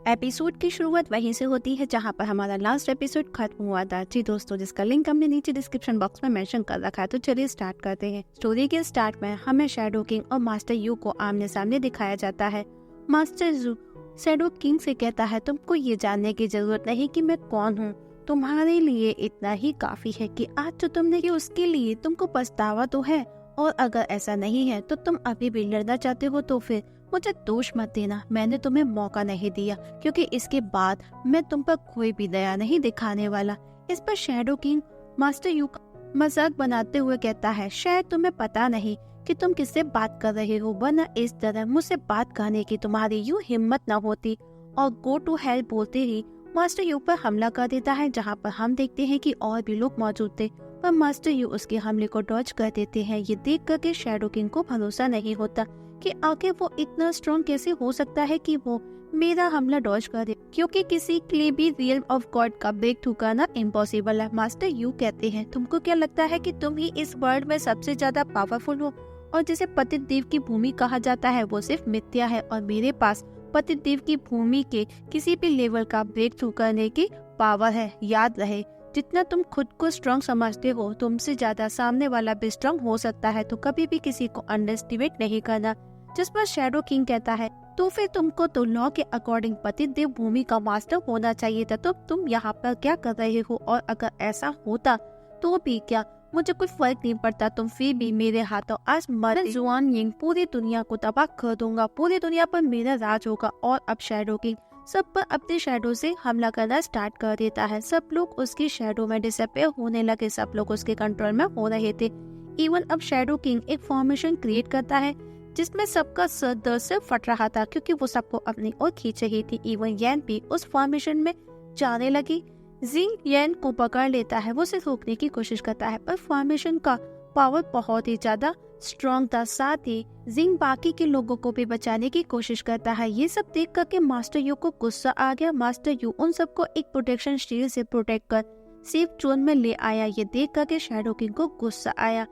Episode की शुरुआत वहीं से होती है जहां पर हमारा लास्ट एपिसोड खत्म हुआ था। जी दोस्तों, जिसका लिंक हमने नीचे डिस्क्रिप्शन बॉक्स में मेंशन कर रखा है। तो चलिए स्टार्ट करते हैं। स्टोरी के स्टार्ट में हमें शैडो किंग और मास्टर यू को आमने सामने दिखाया जाता है। मास्टर यू शैडो किंग से कहता है, तुमको ये जानने की जरूरत नहीं कि मैं कौन हूँ। तुम्हारे लिए इतना ही काफी है कि आज जो तुमने किया उसके लिए तुमको पछतावा तो है, और अगर ऐसा नहीं है तो तुम अभी भी लड़ना चाहते हो तो फिर मुझे दोष मत देना। मैंने तुम्हें मौका नहीं दिया क्योंकि इसके बाद मैं तुम पर कोई भी दया नहीं दिखाने वाला। इस पर शैडो किंग मास्टर यू का मजाक बनाते हुए कहता है, शायद तुम्हें पता नहीं कि तुम किससे बात कर रहे हो, वरना इस तरह मुझसे बात करने की तुम्हारी यूं हिम्मत न होती। और गो टू हेल बोलते ही मास्टर यू पर हमला कर देता है, जहाँ पर हम देखते हैं कि और भी लोग मौजूद थे, पर मास्टर यू उसके हमले को डॉज कर देते हैं। ये देख कर के शैडो किंग को भरोसा नहीं होता कि आखिर वो इतना स्ट्रॉन्ग कैसे हो सकता है कि वो मेरा हमला डॉज कर दे, क्योंकि किसी के लिए भी रियल ऑफ गॉड का ब्रेक थ्रू करना इम्पॉसिबल है। मास्टर यू कहते हैं, तुमको क्या लगता है कि तुम ही इस वर्ल्ड में सबसे ज्यादा पावरफुल हो, और जिसे पतिदेव की भूमि कहा जाता है वो सिर्फ मिथ्या है, और मेरे पास पतिदेव की भूमि के किसी भी लेवल का ब्रेक थ्रू करने की पावर है। याद रहे, जितना तुम खुद को स्ट्रॉन्ग समझते हो, तुमसे ज्यादा सामने वाला भी स्ट्रॉन्ग हो सकता है, तो कभी भी किसी को अंडरएस्टिमेट नहीं करना। जिस पर शैडो किंग कहता है, तो फिर तुमको तो लॉ के अकॉर्डिंग पतिदेव भूमि का मास्टर होना चाहिए था, तो तुम यहाँ पर क्या कर रहे हो? और अगर ऐसा होता तो भी क्या, मुझे कोई फर्क नहीं पड़ता, तुम फिर भी मेरे हाथों आज मर जुआन यिंग पूरी दुनिया को तबाह कर दूंगा, पूरी दुनिया पर मेरा राज होगा। और अब शैडो किंग सब पर अपने शैडो से हमला करना स्टार्ट कर देता है। सब लोग उसकी शैडो में डिसअपियर होने लगे, सब लोग उसके कंट्रोल में हो रहे थे। इवन अब शैडो किंग एक फॉर्मेशन क्रिएट करता है जिसमें सबका सर दर्द से फट रहा था, क्योंकि वो सबको अपनी ओर खींच रही थी। इवन यैन भी उस फॉर्मेशन में जाने लगी। जिंग यैन को पकड़ लेता है, वो उसे रोकने की कोशिश करता है, पर फॉर्मेशन का पावर बहुत ही ज्यादा स्ट्रॉन्ग था। साथ ही जिंग बाकी के लोगों को भी बचाने की कोशिश करता है। ये सब देख करके मास्टर यू को गुस्सा आ गया। मास्टर यू उन सबको एक प्रोटेक्शन शील्ड से प्रोटेक्ट कर सेफ जोन में ले आया। ये देख करके शैडो किंग को गुस्सा आया।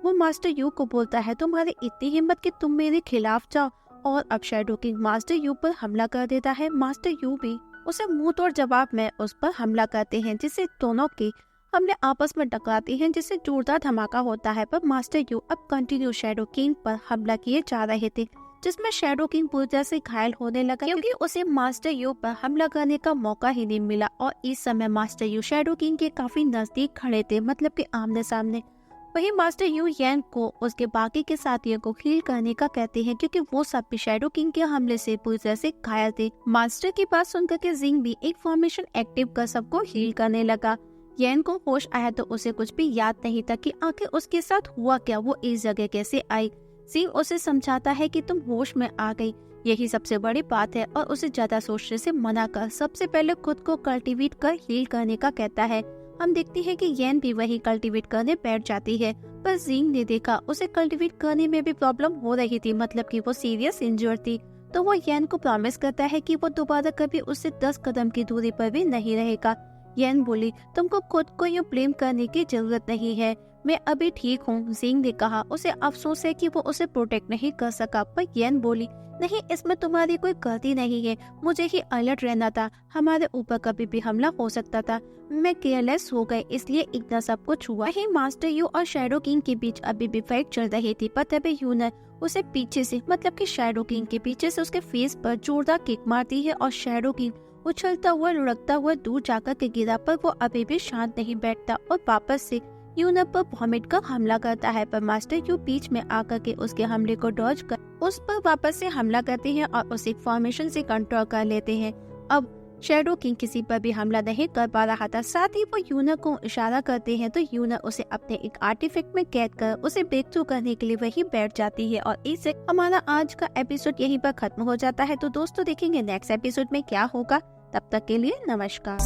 वो मास्टर यू को बोलता है, तुम्हारी इतनी हिम्मत कि तुम मेरे खिलाफ जाओ। और अब शैडो किंग मास्टर यू पर हमला कर देता है। मास्टर यू भी उसे मुंह तोड़ जवाब में उस पर हमला करते हैं, जिससे दोनों के हमले आपस में टकराते हैं, जिससे जोरदार धमाका होता है। पर मास्टर यू अब कंटिन्यू शैडो किंग पर हमला किए जा रहे थे, जिसमें शैडो किंग पूरी तरह से घायल होने लगा, क्योंकि उसे मास्टर यू पर हमला करने का मौका ही नहीं मिला। और इस समय मास्टर यू शैडो किंग के काफी नजदीक खड़े थे, मतलब कि आमने सामने। वही मास्टर यू यैन को उसके बाकी के साथियों को हील करने का कहते हैं, क्योंकि वो सब भी शैडो किंग के हमले से पूरी तरह से घायल थे। मास्टर की बात सुनकर के जिंग भी एक फॉर्मेशन एक्टिव कर सबको हील करने लगा। यैन को होश आया तो उसे कुछ भी याद नहीं था कि आखिर उसके साथ हुआ क्या, वो इस जगह कैसे आई। जिंग उसे समझाता है कि तुम होश में आ गई, यही सबसे बड़ी बात है, और उसे ज्यादा सोचने से मना कर सबसे पहले खुद को कल्टीवेट कर हील करने का कहता है। हम देखते हैं कि यैन भी वही कल्टीवेट करने बैठ जाती है, पर जिंग ने देखा उसे कल्टीवेट करने में भी प्रॉब्लम हो रही थी, मतलब कि वो सीरियस इंजर्ड थी। तो वो यैन को प्रॉमिस करता है कि वो दोबारा कभी उससे 10 कदम की दूरी पर भी नहीं रहेगा। यैन बोली, तुमको खुद को यूं ब्लेम करने की जरूरत नहीं है, मैं अभी ठीक हूँ। जिंग ने कहा उसे अफसोस है कि वो उसे प्रोटेक्ट नहीं कर सका, पर यैन बोली, नहीं, इसमें तुम्हारी कोई गलती नहीं है, मुझे ही अलर्ट रहना था, हमारे ऊपर कभी भी हमला हो सकता था, मैं केयरलेस हो गई, इसलिए इतना सब कुछ हुआ। ही मास्टर यू और शैडो किंग के बीच अभी भी फाइट चल रही थी, पर तभी यू ने उसे पीछे से, मतलब कि शैडो किंग के पीछे से उसके फेस पर जोरदार किक मारती है, और शैडो किंग उछलता हुआ लुढ़कता हुआ दूर जाकर के गिरा, पर वो अभी भी शांत नहीं बैठता और वापस से यूना पर वॉमिट का हमला करता है। पर मास्टर यू बीच में आकर के उसके हमले को डॉज कर उस पर वापस से हमला करते हैं और उसे फॉर्मेशन से कंट्रोल कर लेते हैं। अब शैडो किंग किसी पर भी हमला नहीं कर पा रहा था। साथ ही वो यूना को इशारा करते हैं, तो यूना उसे अपने एक आर्टिफैक्ट में कैद कर उसे ब्रेक थ्रू करने के लिए वहीं बैठ जाती है। और इससे हमारा आज का एपिसोड यहीं पर खत्म हो जाता है। तो दोस्तों, देखेंगे नेक्स्ट एपिसोड में क्या होगा। तब तक के लिए नमस्कार।